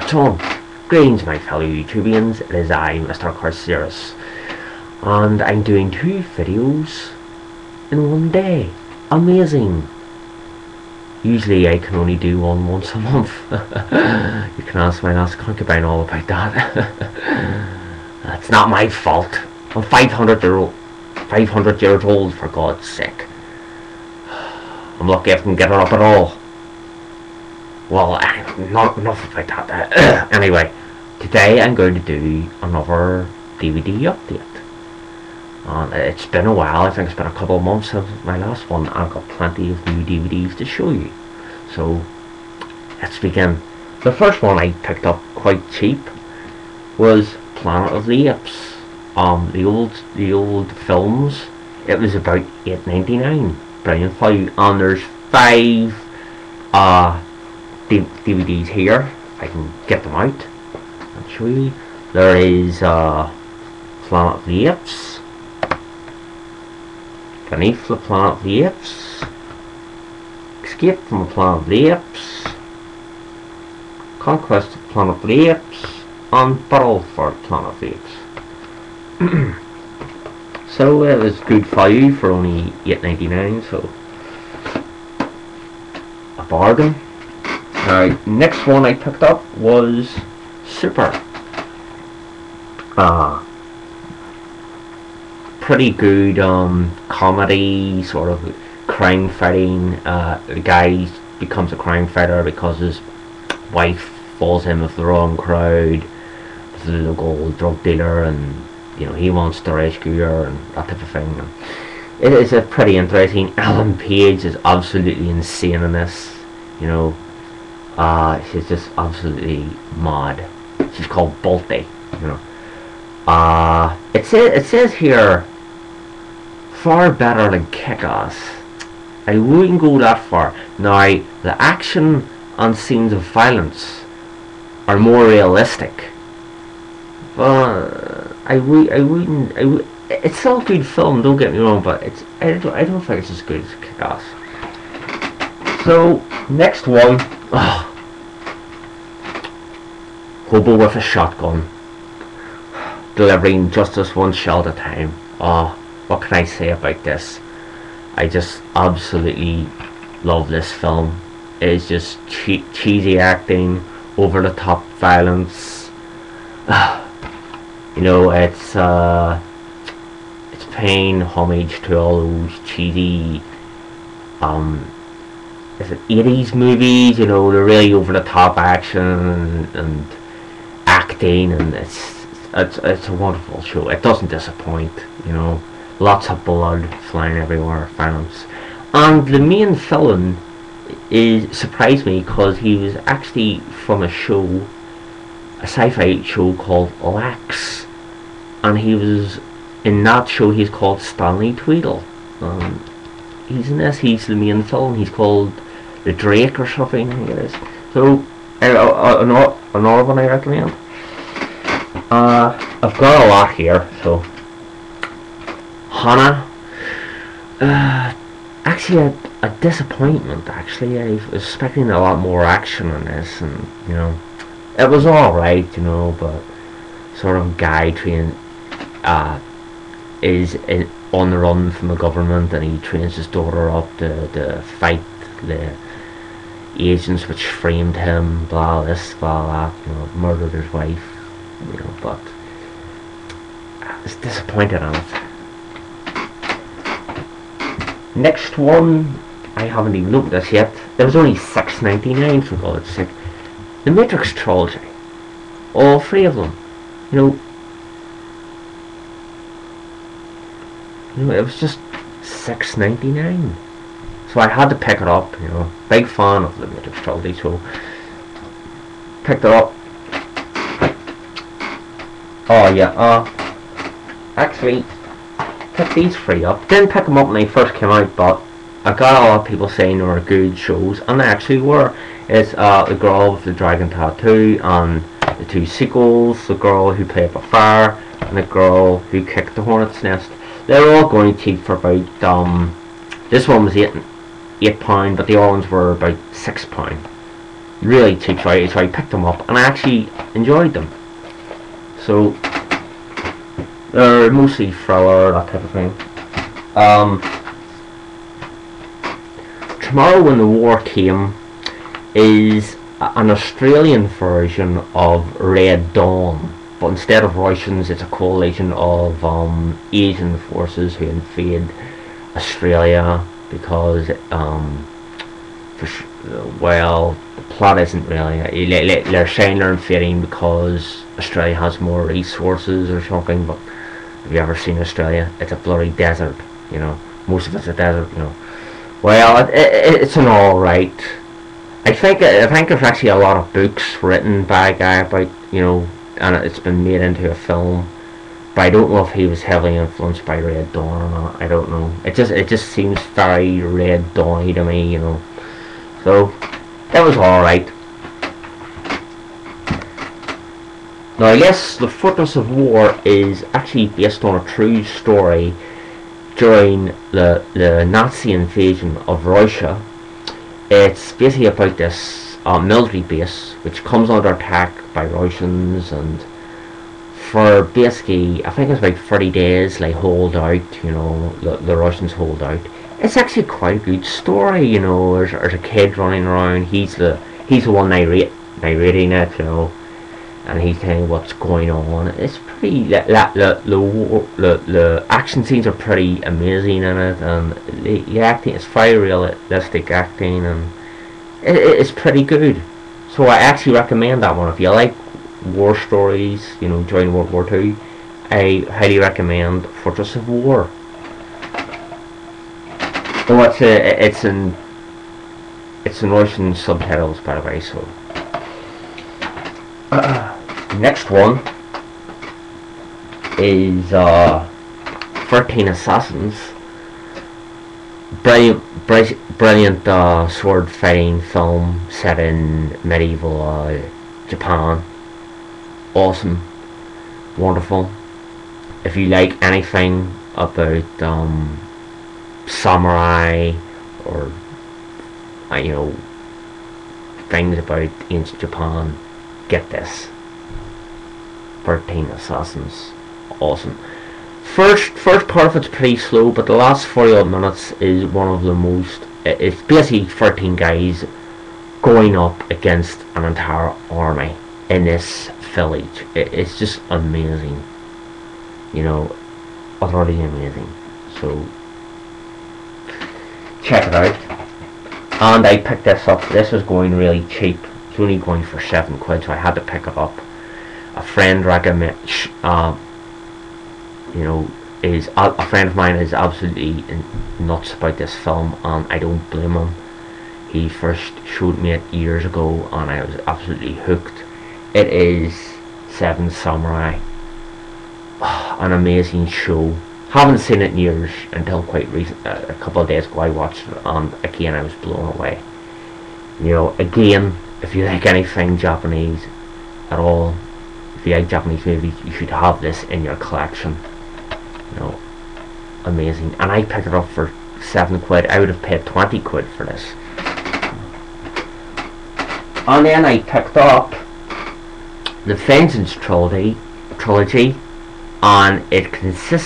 So, greetings my fellow YouTubians, it is I, Mr. Carceris, and I'm doing 2 videos in one day. Amazing! Usually I can only do one once a month. You can ask my last concubine all about that. That's not my fault. I'm 500 years old, for God's sake. I'm lucky if I can get her up at all. Well, not enough about that. Anyway, today I'm going to do another DVD update. It's been a while. I think it's been a couple of months since my last one. I've got plenty of new DVDs to show you. So, let's begin. The first one I picked up quite cheap was Planet of the Apes. The old films. It was about $8.99. Brilliant value. And there's 5 DVDs here. If I can get them out and show you. There is Planet of the Apes, Beneath the Planet of the Apes, Escape from the Planet of the Apes, Conquest of the Planet of the Apes, and Battle for the Planet of the Apes. So it was good value for only $8.99, so a bargain. Next one I picked up was Super. Pretty good comedy, sort of crime fighting. The guy becomes a crime fighter because his wife falls in with the wrong crowd, with the local drug dealer, and he wants to rescue her and that type of thing. And it is a pretty interesting. Ellen Page is absolutely insane in this. She's just absolutely mad. She's called Balti. It says here, far better than Kick-Ass. I wouldn't go that far. Now, the action and scenes of violence are more realistic. It's still a good film, don't get me wrong, but I don't think it's as good as Kick-Ass. So, next one. Hobo with a shotgun, delivering justice one shell at a time. What can I say about this? I just absolutely love this film. It's just cheesy acting, over the top violence. It's paying homage to all those cheesy is it 80s movies, they're really over the top action and acting, and it's a wonderful show. It doesn't disappoint, lots of blood flying everywhere, violence. And the main villain surprised me because he was actually from a sci-fi show called Lax, and he was in that show. He's called Stanley Tweedle. He's in this. He's the main villain. He's called the Drake or something, I think it is. So another one I recommend. I've got a lot here. So Hannah, actually a disappointment. Actually, I was expecting a lot more action in this, and it was all right, but sort of guy trained is on the run from the government, and he trains his daughter up to fight the agents which framed him, blah this, blah that, murdered his wife, but I was disappointed on it. Next one, I haven't even looked at this yet. It was only $6.99, for God's sake. The Matrix trilogy, all 3 of them. It was just $6.99. So I had to pick it up, Big fan of the Matrix trilogy, so picked it up. Oh yeah, actually picked these 3 up. Didn't pick them up when they first came out, but I got a lot of people saying they were good shows, and they actually were. It's The Girl with the Dragon Tattoo, and the 2 sequels, The Girl Who Played with Fire, and The Girl Who Kicked the Hornet's Nest. They're all going cheap for about, this one was £8, but the other ones were about £6. really cheap, so I picked them up and I actually enjoyed them. So they're mostly thriller, that type of thing. Tomorrow When the War Came is an Australian version of Red Dawn, but instead of Russians, it's a coalition of Asian forces who invade Australia because, well, the plot isn't really. They're saying they're invading because Australia has more resources or something, but have you ever seen Australia? It's a bloody desert, you know. Most of it's a desert, you know. Well, it's an alright. I think there's actually a lot of books written by a guy about, you know, and it's been made into a film. But I don't know if he was heavily influenced by Red Dawn or not. I don't know. It just seems very Red Dawn to me, you know. So that was alright. Now I guess The Fortress of War is actually based on a true story during the Nazi invasion of Russia. It's basically about this military base which comes under attack by Russians, and for basically, I think it's about 30 days they hold out, you know, the Russians hold out. It's actually quite a good story, you know. There's a kid running around, he's the one narrating it, you know, and he's telling what's going on. It's pretty, the action scenes are pretty amazing in it, and the acting is very realistic acting, and it's pretty good. So I actually recommend that one if you like war stories, you know, during World War II. I highly recommend Fortress of War. Oh, it's in Russian subtitles, by the way. So next one is 13 Assassins. Brilliant sword fighting film set in medieval Japan. Awesome, wonderful. If you like anything about samurai or you know, things about ancient Japan, get this. 13 Assassins, awesome. First part of it's pretty slow, but the last 40 odd minutes is one of the most. It's basically 13 guys going up against an entire army in this village. It's just amazing, you know, utterly amazing. So check it out. And I picked this up. This was going really cheap. It's only going for £7, so I had to pick it up. A friend recommended, you know, a friend of mine is absolutely nuts about this film, and I don't blame him. He first showed me it years ago, and I was absolutely hooked. It is Seven Samurai. An amazing show. Haven't seen it in years until quite recent. A couple of days ago I watched it, and again I was blown away. You know, again, if you like anything Japanese at all, if you like Japanese movies, you should have this in your collection. You know, amazing. And I picked it up for £7. I would have paid £20 for this. And then I picked up the Vengeance trilogy, and it has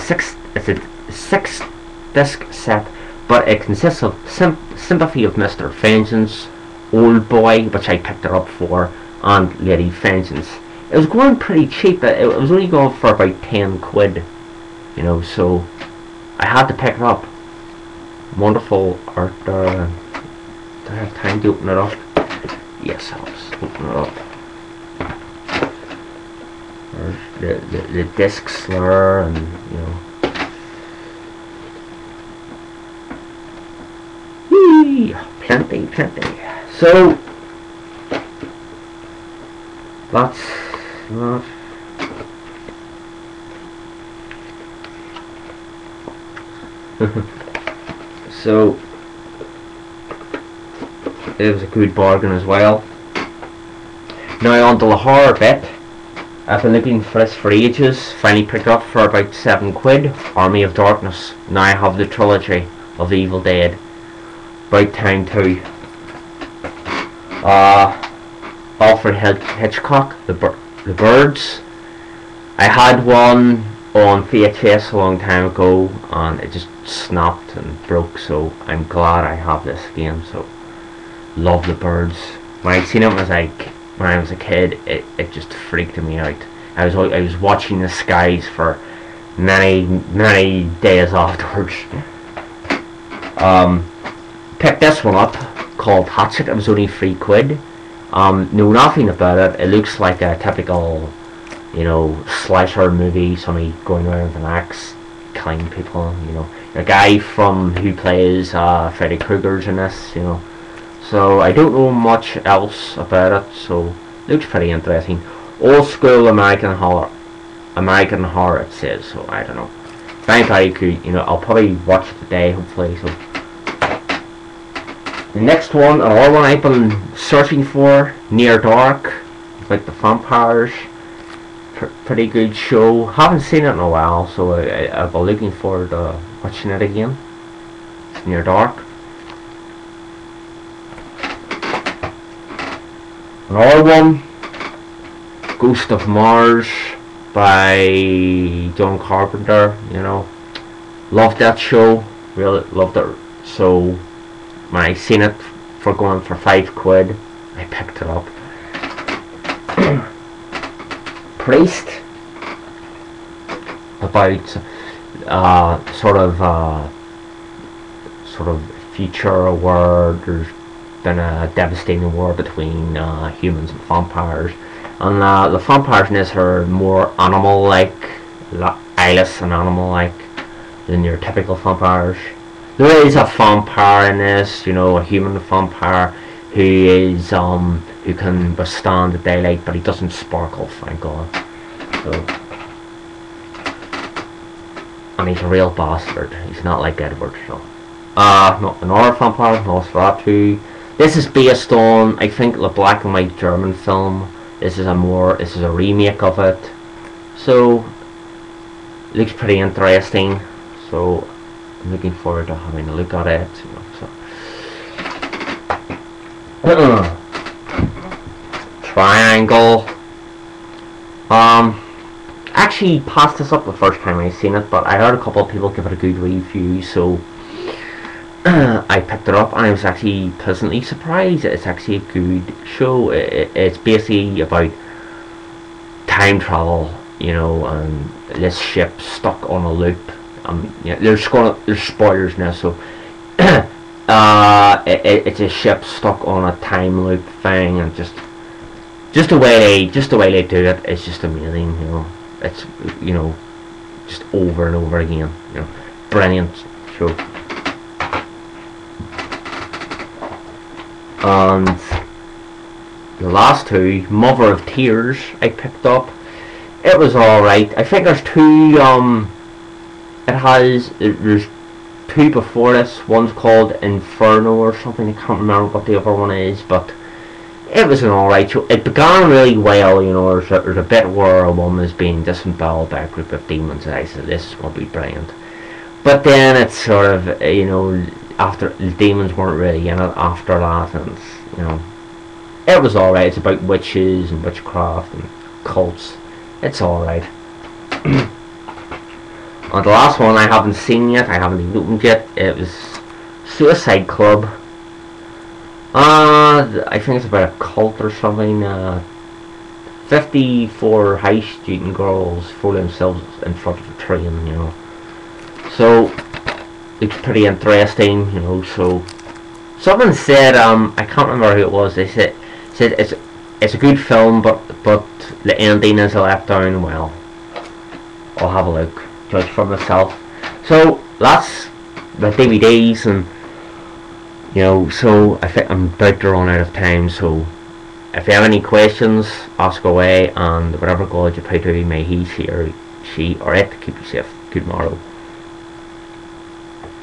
it's a 6-disc set, but it consists of Sympathy of Mr. Vengeance, Old Boy, which I picked it up for, and Lady Vengeance. It was going pretty cheap. It was only going for about £10, you know, so I had to pick it up. Wonderful art. Do I have time to open it up? Yes, I'll just open it up. There's the discs there, and you know. Whee! Plenty. So that's not. So it was a good bargain as well. Now on to the horror bit. I've been looking for this for ages. Finally picked up for about £7. Army of Darkness. Now I have the trilogy of Evil Dead. About time too. Alfred Hitchcock, The Birds. I had one on VHS a long time ago and it just snapped and broke, so I'm glad I have this again. So love The Birds. When I seen it when I was a kid, it just freaked me out. I was watching the skies for many days afterwards. Picked this one up called Hatchet. It was only £3. Know nothing about it. It looks like a typical, slasher movie. Somebody going around with an axe, killing people. A guy who plays Freddy Krueger's in this. So I don't know much else about it. So looks pretty interesting. Old school American horror it says. So I don't know. Very cool. I'll probably watch it today, hopefully. So the next one, another one I've been searching for, Near Dark, about the vampires. Pretty good show. Haven't seen it in a while, so I've been looking forward to watching it again. It's Near Dark. Another one, Ghost of Mars by John Carpenter. Loved that show. Really loved it. So when I seen it going for £5, I picked it up. Priest, about sort of future where there's been a devastating war between humans and vampires, and the vampires in this are more animal-like, eyeless and animal-like than your typical vampires. There is a vampire in this, a human vampire who can withstand the daylight, but he doesn't sparkle, thank God. So, and he's a real bastard. He's not like Edward. So, not another vampire, Nosferatu. This is based on, I think, the black and white German film. This is a remake of it. So, looks pretty interesting. So, I'm looking forward to having a look at it. Triangle. Actually passed this up the first time I seen it, but I heard a couple of people give it a good review, so I picked it up and I was actually pleasantly surprised. It's actually a good show. It's basically about time travel, and this ship stuck on a loop. There's spoilers now, so it's a ship stuck on a time loop thing, and just the way they do it is just amazing. It's just over and over again. Brilliant show. And the last two, Mother of Tears, I picked up. It was alright. I think there's two. There's two before this. One's called Inferno or something. I can't remember what the other one is, but it was an alright show. It began really well. There's a bit where a woman is being disemboweled by a group of demons, and I said, this is going to be brilliant. But then it's sort of, after the demons weren't really in it after that, and it was alright. It's about witches and witchcraft and cults. It's alright. And the last one I haven't seen yet, I haven't even opened yet, it was Suicide Club. I think it's about a cult or something. 54 high student girls throw themselves in front of a train, So, it's pretty interesting, so. Someone said, I can't remember who it was, they said it's a good film, but the ending is a letdown. Well, I'll have a look. Judge for myself. So that's the DVDs, and so I think I'm about to run out of time. So if you have any questions, ask away, and whatever God you pray to, may he, she, or it keep you safe. Good morrow.